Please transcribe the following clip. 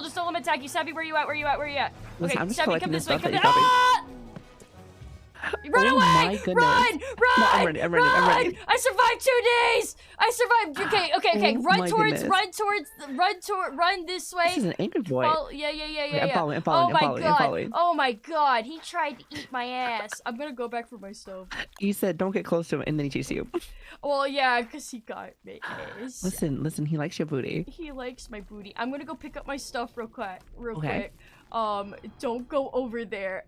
Just don't let him attack you. Savvy, where you at? Okay, Listen, I'm just Savvy, collecting come this this way. stuff Come that this. you Ah! Run Oh away! my goodness. Run! No, I'm ready. I survived 2 days. I survived. Okay. Oh my goodness. Run this way. This is an angry boy. Yeah. Wait, I'm following, Oh I'm following. Oh my god, he tried to eat my ass. I'm gonna go back for my stuff. He said don't get close to him and then he chased you. Well, yeah, because he got my ass. Listen, he likes your booty. He likes my booty. I'm gonna go pick up my stuff real quick. Okay. Don't go over there.